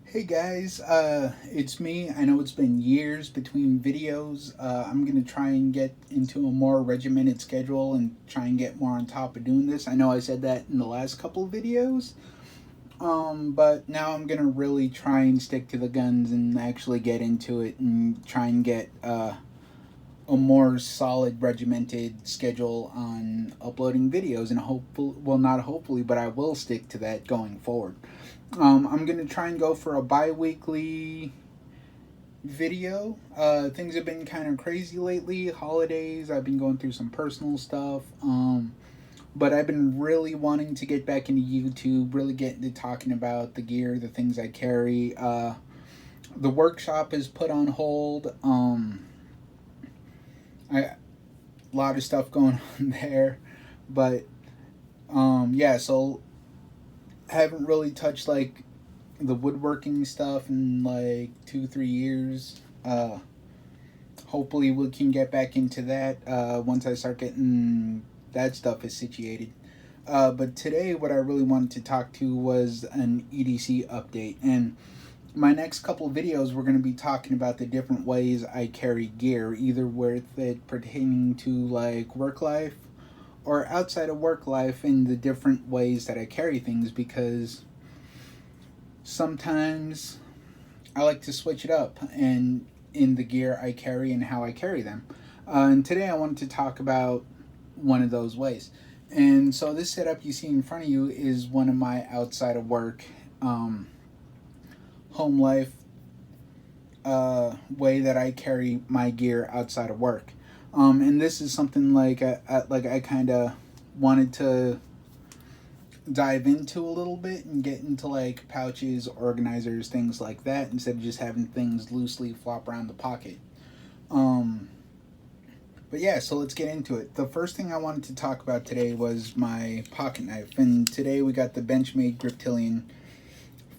Hey guys, it's me. I know it's been years between videos. I'm gonna try and get into a more regimented schedule and try and get more on top of doing this. I know I said that in the last couple of videos, but now I'm gonna really try and stick to the guns and actually get into it and try and get a more solid regimented schedule on uploading videos and hopefully, well, not hopefully, but I will stick to that going forward. I'm gonna try and go for a bi-weekly video. Things have been kind of crazy lately. Holidays. I've been going through some personal stuff. But I've been really wanting to get back into YouTube. Really get into talking about the gear, the things I carry. The workshop is put on hold. A lot of stuff going on there, but yeah. So haven't really touched like the woodworking stuff in like 2 3 years. Hopefully we can get back into that once I start getting that stuff is situated. But today, what I really wanted to talk to was an EDC update. And my next couple videos, we're going to be talking about the different ways I carry gear, either with it pertaining to like work life or outside of work life, in the different ways that I carry things, because sometimes I like to switch it up and in the gear I carry and how I carry them. And today I wanted to talk about one of those ways. And so this setup you see in front of you is one of my outside of work, um, home life way that I carry my gear outside of work. And this is something like I kind of wanted to dive into a little bit and get into like pouches, organizers, things like that, instead of just having things loosely flop around the pocket. Um, but yeah, so let's get into it. The first thing I wanted to talk about today was my pocket knife, and today we got the Benchmade Griptilian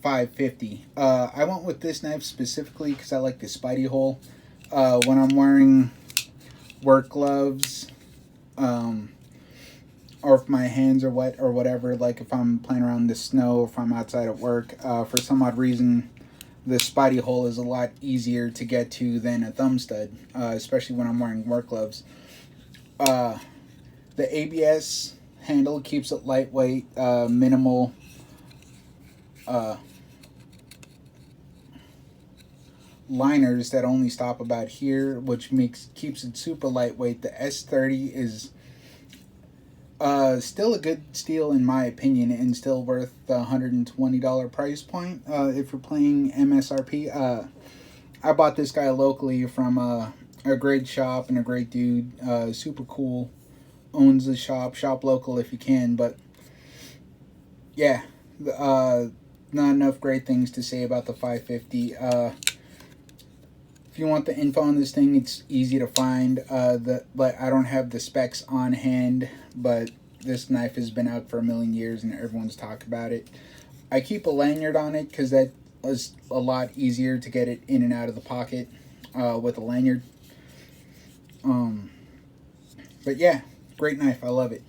550. I went with this knife specifically because I like the Spidey hole. When I'm wearing work gloves, um, or if my hands are wet or whatever, like if I'm playing around in the snow, if I'm outside at work, for some odd reason, the Spidey hole is a lot easier to get to than a thumb stud, especially when I'm wearing work gloves. Uh, the ABS handle keeps it lightweight, minimal uh, liners that only stop about here, which makes keeps it super lightweight. The S30 is still a good steal in my opinion, and still worth the $120 price point. If you're playing MSRP, I bought this guy locally from a great shop and a great dude. Super cool. Owns the shop. Shop local if you can. But yeah, not enough great things to say about the 550. If you want the info on this thing, it's easy to find. But I don't have the specs on hand. But this knife has been out for a million years, and everyone's talked about it. I keep a lanyard on it because that was a lot easier to get it in and out of the pocket with a lanyard. Um, but yeah, great knife. I love it.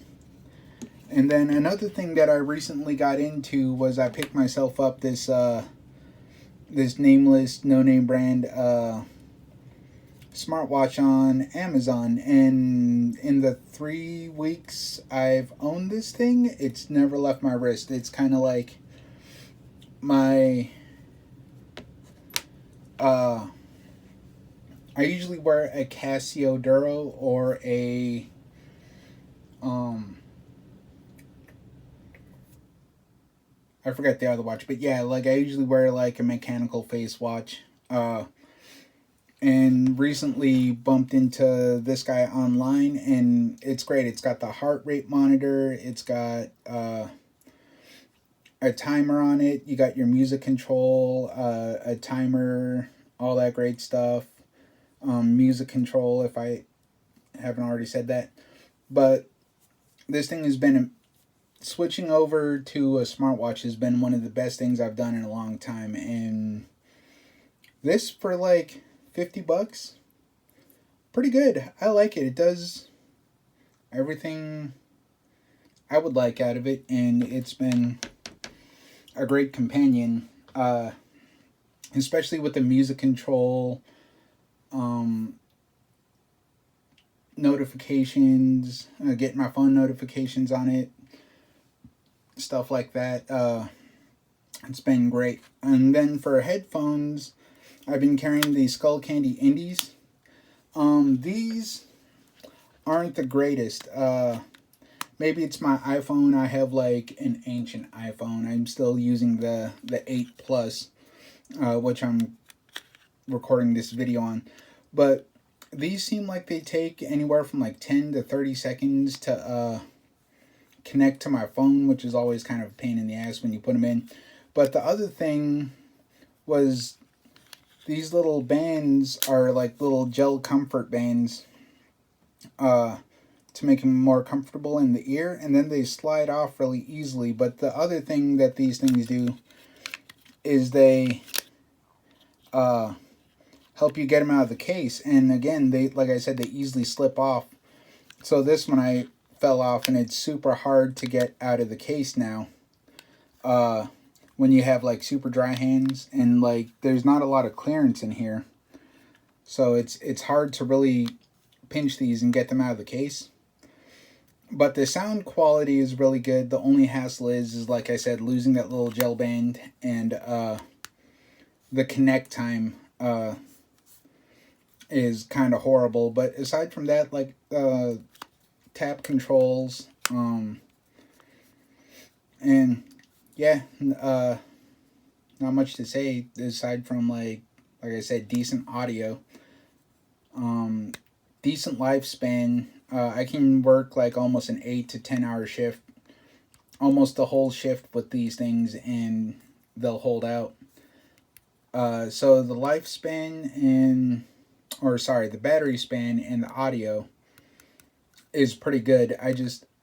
And then another thing that I recently got into was I picked myself up this nameless, no name brand smartwatch on Amazon, and in the 3 weeks I've owned this thing, it's never left my wrist. It's kind of like my I usually wear a Casio Duro or a um I forget the other watch, but yeah, like I usually wear like a mechanical face watch. And recently bumped into this guy online, and it's great. It's got the heart rate monitor, it's got a timer on it, you got your music control, a timer, all that great stuff. Music control, if I haven't already said that. But this thing has been switching over to a smartwatch has been one of the best things I've done in a long time, and this for like $50, pretty good. I like it. It does everything I would like out of it, and it's been a great companion. especially with the music control, um, notifications, getting my phone notifications on it, stuff like that. It's been great. And then for headphones, I've been carrying the Skullcandy Indies. These aren't the greatest. Maybe it's my iPhone. I have like an ancient iPhone. I'm still using the 8 Plus, which I'm recording this video on. But these seem like they take anywhere from like 10 to 30 seconds to connect to my phone, which is always kind of a pain in the ass when you put them in. But the other thing was these little bands are like little gel comfort bands to make them more comfortable in the ear, and then they slide off really easily. But the other thing that these things do is they help you get them out of the case. And again, they, like I said, they easily slip off. So this one I fell off, and it's super hard to get out of the case now. When you have like super dry hands, and like there's not a lot of clearance in here, so it's hard to really pinch these and get them out of the case. But the sound quality is really good. The only hassle is like I said, losing that little gel band, and the connect time is kind of horrible. But aside from that, like tap controls, and yeah, not much to say aside from like I said, decent audio, decent lifespan. I can work like almost an 8 to 10 hour shift, almost the whole shift with these things, and they'll hold out. So the lifespan the battery span and the audio is pretty good. I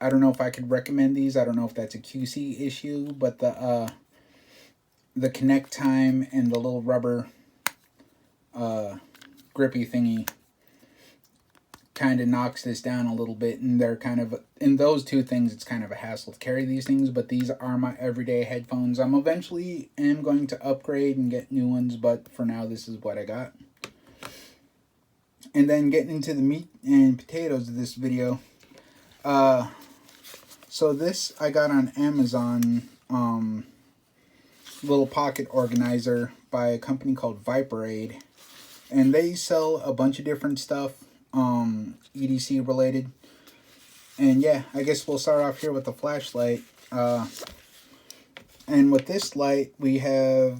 don't know if I could recommend these. I don't know if that's a QC issue, but the connect time and the little rubber grippy thingy kind of knocks this down a little bit, and they're kind of, in those two things, it's kind of a hassle to carry these things. But these are my everyday headphones. I'm eventually going to upgrade and get new ones, but for now this is what I got. And then getting into the meat and potatoes of this video, so this I got on Amazon, little pocket organizer by a company called Viperade, and they sell a bunch of different stuff, EDC related. And yeah, I guess we'll start off here with the flashlight. And with this light, we have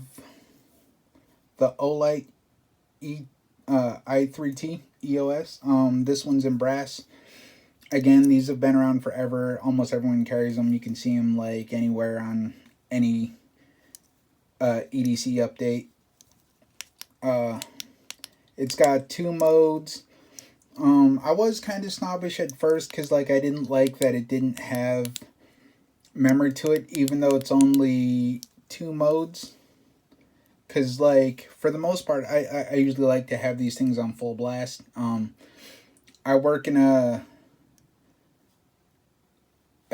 the Olight i3T EOS. This one's in brass. Again, these have been around forever. Almost everyone carries them. You can see them like anywhere on any EDC update. It's got 2 modes. I was kind of snobbish at first because like I didn't like that it didn't have memory to it, even though it's only 2 modes. Because like for the most part, I usually like to have these things on full blast. I work in a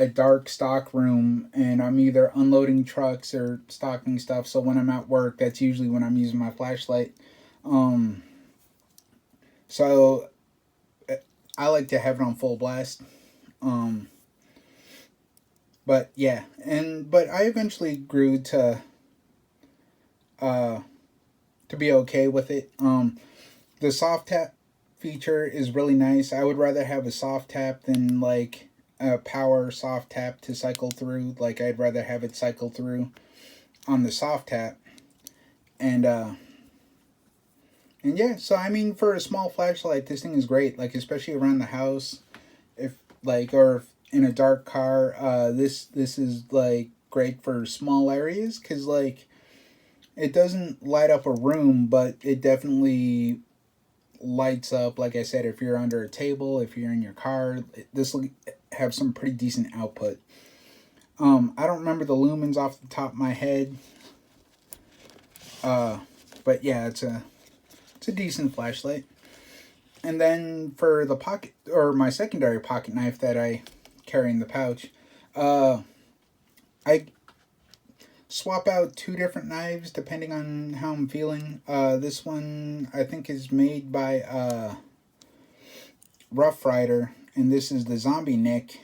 dark stock room, and I'm either unloading trucks or stocking stuff. So when I'm at work, that's usually when I'm using my flashlight. So I like to have it on full blast. But yeah, but I eventually grew to be okay with it. The soft tap feature is really nice. I would rather have a soft tap than like a power soft tap to cycle through. Like I'd rather have it cycle through on the soft tap. And yeah, so I mean, for a small flashlight, this thing is great. Like especially around the house, or in a dark car. This is like great for small areas, because like it doesn't light up a room, but it definitely lights up, like I said, if you're under a table, if you're in your car. This will have some pretty decent output. I don't remember the lumens off the top of my head, but yeah, it's a decent flashlight. And then for the pocket, or my secondary pocket knife that I carry in the pouch, swap out two different knives depending on how I'm feeling. This one I think is made by Rough Rider, and this is the Zombie Nick.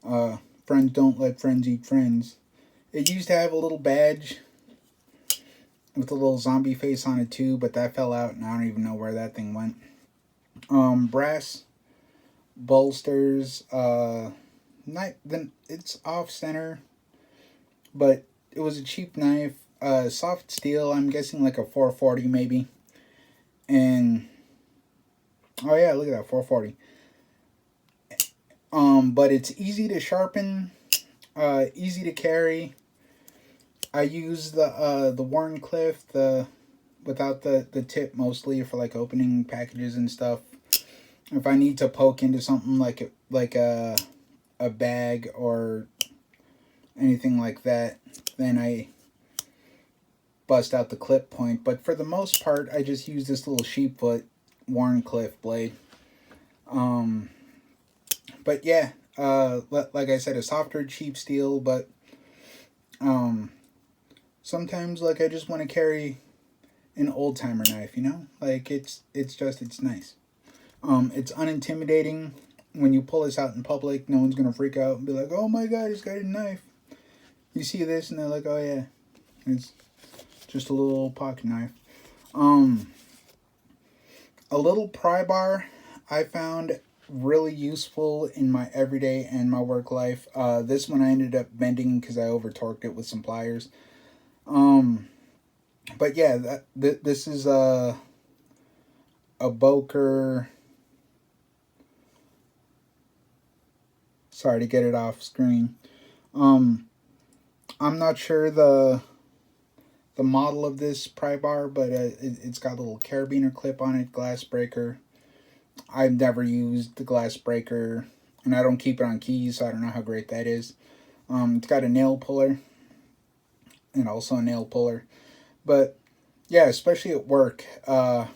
Friends don't let friends eat friends. It used to have a little badge with a little zombie face on it too, but that fell out and I don't even know where that thing went. Brass bolsters. Then it's off center, but it was a cheap knife. Soft steel. I'm guessing like a 440 maybe. And oh yeah, look at that, 440. But it's easy to sharpen, easy to carry. I use the Wharncliffe, without the tip mostly for like opening packages and stuff. If I need to poke into something like a bag or anything like that, then I bust out the clip point. But for the most part, I just use this little sheepfoot Wharncliffe blade. But yeah, like I said, a softer, cheap steel, but sometimes like I just want to carry an old timer knife, you know? Like it's nice. It's unintimidating. When you pull this out in public, no one's gonna freak out and be like, "Oh my God, he's got a knife." You see this and they're like, "Oh yeah, it's just a little pocket knife." A little pry bar I found really useful in my everyday and my work life. This one I ended up bending because I over torqued it with some pliers. But yeah, this is a Boker. Sorry to get it off screen. I'm not sure the model of this pry bar, but it's got a little carabiner clip on it, glass breaker. I've never used the glass breaker, and I don't keep it on keys, so I don't know how great that is. It's got a nail puller, and also a nail puller. But yeah, especially at work, I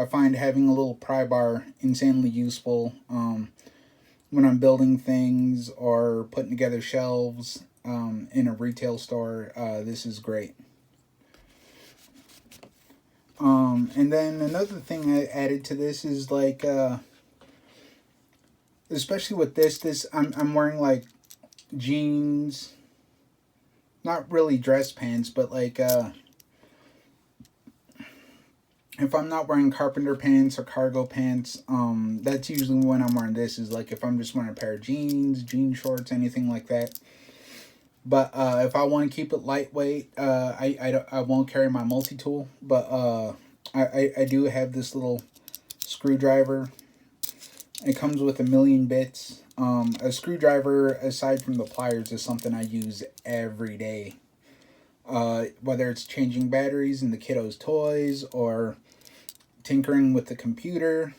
find having a little pry bar insanely useful. When I'm building things or putting together shelves in a retail store, this is great. And then another thing I added to this is like, especially with this I'm wearing like jeans, not really dress pants, but like if I'm not wearing carpenter pants or cargo pants, that's usually when I'm wearing this. Is like if I'm just wearing a pair of jeans, jean shorts, anything like that. But if I want to keep it lightweight, I won't carry my multi-tool. But I do have this little screwdriver. It comes with 1,000,000 bits. A screwdriver, aside from the pliers, is something I use every day. Whether it's changing batteries in the kiddos' toys or tinkering with the computer,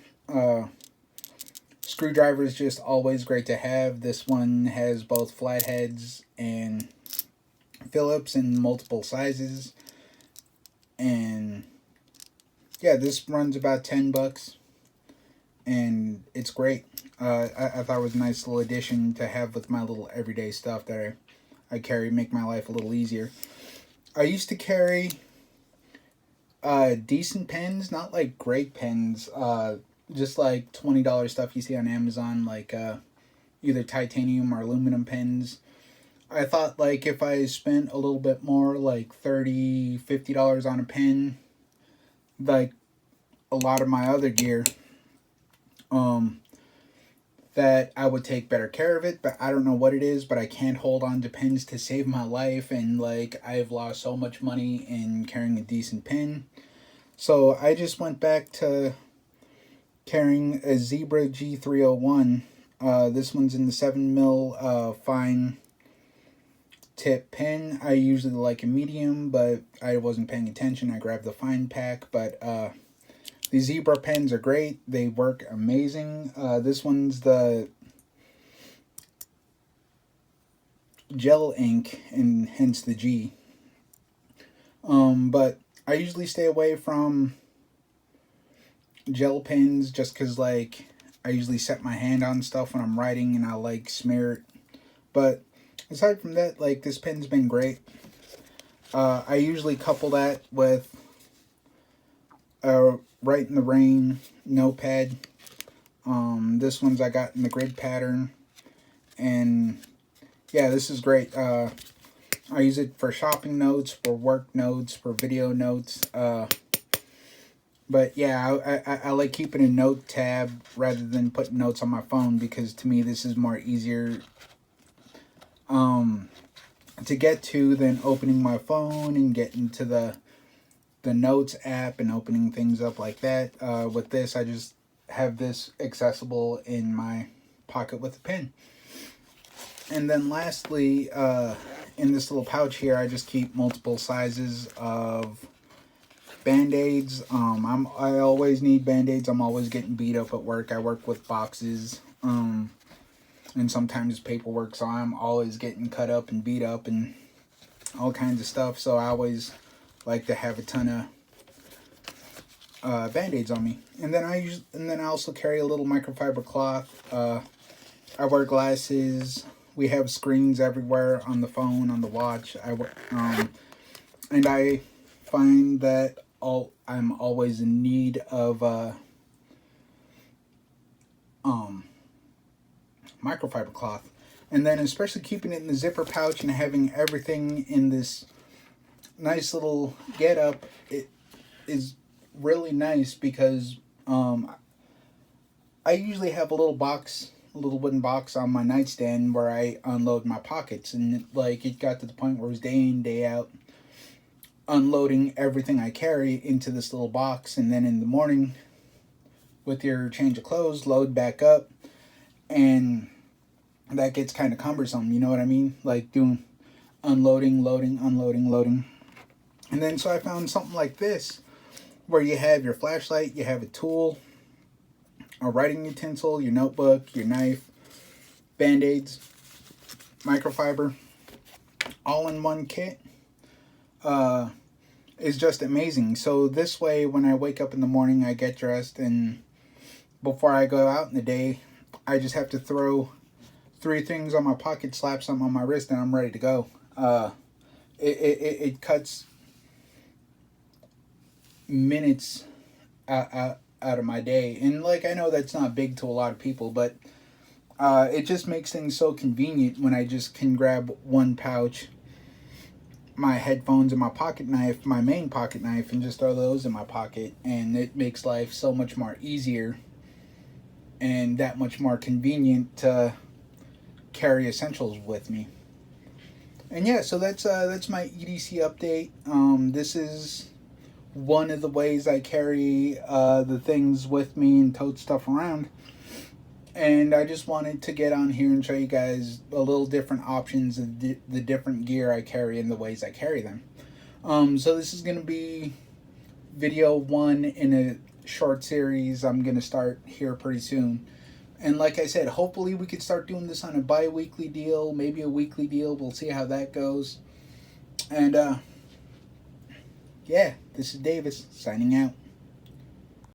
screwdriver is just always great to have. This one has both flatheads and Phillips in multiple sizes, and yeah, this runs about $10, and it's great. I thought it was a nice little addition to have with my little everyday stuff that I carry, make my life a little easier. I used to carry decent pens, not like great pens, just like $20 stuff you see on Amazon, like either titanium or aluminum pens. I thought like if I spent a little bit more, like $30, $50 on a pen, like a lot of my other gear, that I would take better care of it. But I don't know what it is, but I can't hold on to pens to save my life, and like I've lost so much money in carrying a decent pen. So I just went back to carrying a Zebra G301. This one's in the 7mm fine tip pen. I usually like a medium, but I wasn't paying attention. I grabbed the fine pack, but these Zebra pens are great. They work amazing. This one's the gel ink, and hence the G. But I usually stay away from gel pens just because, like, I usually set my hand on stuff when I'm writing and I like smear it. But aside from that, like, this pen's been great. I usually couple that with a Write in the Rain notepad. This one's I got in the grid pattern. And yeah, this is great. I use it for shopping notes, for work notes, for video notes. But yeah, I like keeping a note tab rather than putting notes on my phone, because to me this is more easier to get to than opening my phone and getting to the notes app and opening things up like that. With this, I just have this accessible in my pocket with a pen. And then lastly, in this little pouch here, I just keep multiple sizes of Band-Aids. I always need Band-Aids. I'm always getting beat up at work. I work with boxes, and sometimes paperwork, so I'm always getting cut up and beat up and all kinds of stuff. So I always like to have a ton of Band-Aids on me. And then I also carry a little microfiber cloth. I wear glasses. We have screens everywhere on the phone, on the watch. And I find that I'm always in need of microfiber cloth. And then especially keeping it in the zipper pouch and having everything in this nice little getup, it is really nice, because I usually have a little wooden box on my nightstand where I unload my pockets, and it got to the point where it was day in, day out unloading everything I carry into this little box, and then in the morning with your change of clothes, load back up, and that gets kind of cumbersome, you know what I mean? Like doing unloading, loading, unloading, loading. And then so I found something like this, where you have your flashlight, you have a tool, a writing utensil, your notebook, your knife, Band-Aids, microfiber, all in one kit, is just amazing. So this way, when I wake up in the morning, I get dressed, and before I go out in the day, I just have to throw 3 things on my pocket, slap something on my wrist, and I'm ready to go. It cuts minutes out of my day. And I know that's not big to a lot of people, but it just makes things so convenient when I just can grab one pouch, my headphones, and my pocket knife, my main pocket knife, and just throw those in my pocket. And it makes life so much more easier and that much more convenient to carry essentials with me. And yeah, so that's my EDC update. This is one of the ways I carry the things with me and tote stuff around. And I just wanted to get on here and show you guys a little different options of the different gear I carry and the ways I carry them. So this is going to be video 1 in a short series I'm going to start here pretty soon. And like I said, hopefully we could start doing this on a bi-weekly deal, maybe a weekly deal. We'll see how that goes. And yeah, this is Davis signing out.